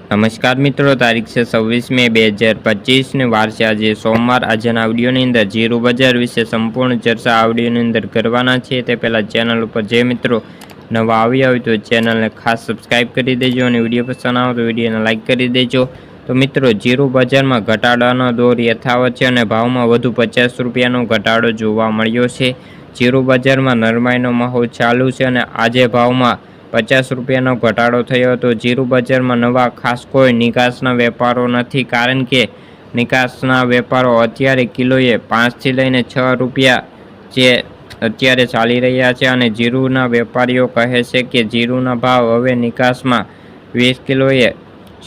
નમસ્કાર મિત્રો, તારીખ છે 26 મે 2025 ને વાર છે આજે સોમવાર। આજના વિડીયોની અંદર જીરું બજાર વિશે સંપૂર્ણ ચર્ચા આ વિડીયોની અંદર કરવાના છે। તે પહેલાં ચેનલ ઉપર જે મિત્રો નવા આવ્યા હોય તો ચેનલને ખાસ સબસ્ક્રાઈબ કરી દેજો અને વિડીયો પસંદ આવે તો વિડીયોને લાઇક કરી દેજો। તો મિત્રો, જીરું બજારમાં ઘટાડાનો દોર યથાવત છે અને ભાવમાં વધુ 50 રૂપિયાનો ઘટાડો જોવા મળ્યો છે। જીરું બજારમાં નરમાઈનો માહોલ ચાલુ છે અને આજે ભાવમાં 50 રૂપિયાનો ઘટાડો થયો હતો। જીરું બજારમાં નવા ખાસ કોઈ નિકાસના વેપારો નથી, કારણ કે નિકાસના વેપારો અત્યારે કિલોએ 5 થી લઈને 6 રૂપિયા જે અત્યારે ચાલી રહ્યા છે અને જીરુના વેપારીઓ કહે છે કે જીરુના ભાવ હવે નિકાસમાં 20 કિલોએ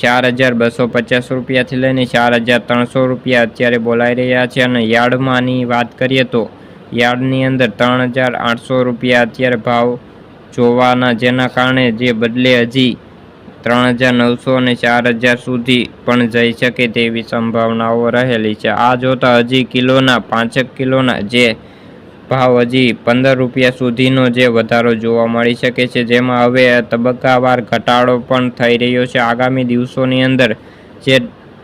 4250 રૂપિયાથી લઈને 4300 રૂપિયા અત્યારે બોલાઈ રહ્યા છે અને યાર્ડમાંની વાત કરીએ તો યાર્ડની અંદર 3800 રૂપિયા અત્યારે ભાવ જોવાના, જેના કારણે જે બદલે હજી 3900 અને 4000 સુધી પણ જઈ શકે તેવી સંભાવનાઓ રહેલી છે। આ જોતા હજી કિલોના 5 કિલોના જે ભાવ હજી 15 રૂપિયા સુધીનો જે વધારો જોવા મળી શકે છે, જેમાં હવે તબક્કાવાર ઘટાડો પણ થઈ રહ્યો છે। આગામી દિવસોની અંદર જે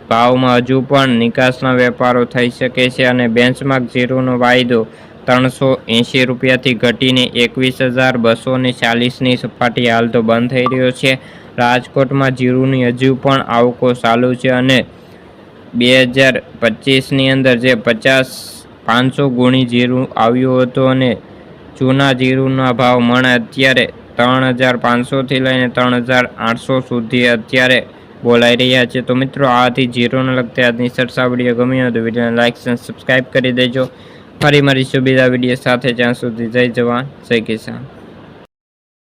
ભાવમાં હજુ પણ નિકાસના વેપારો થઈ શકે છે અને બેન્ચમાર્ક જીરુનો વાયદો 380 રૂપિયાથી ઘટીને 21240ની સપાટી હાલ તો બંધ થઈ રહ્યો છે। રાજકોટમાં જીરુની હજુ પણ આવકો ચાલુ છે અને 2025ની અંદર જે 500 ગુણી જીરું આવ્યું હતું અને જૂના જીરુના ભાવ મણ અત્યારે 3500થી લઈને 3800 સુધી અત્યારે બોલાઈ રહ્યા છે। તો મિત્રો, આથી જીરુને લગતી આજની ચર્ચા વિડીયો ગમી હોય તો વિડીયોને લાઇક અને સબસ્ક્રાઈબ કરી દેજો। ફરી મળીશું બીજા વિડીયો સાથે, જ્યાં સુધી જય જવાન જય કિસાન।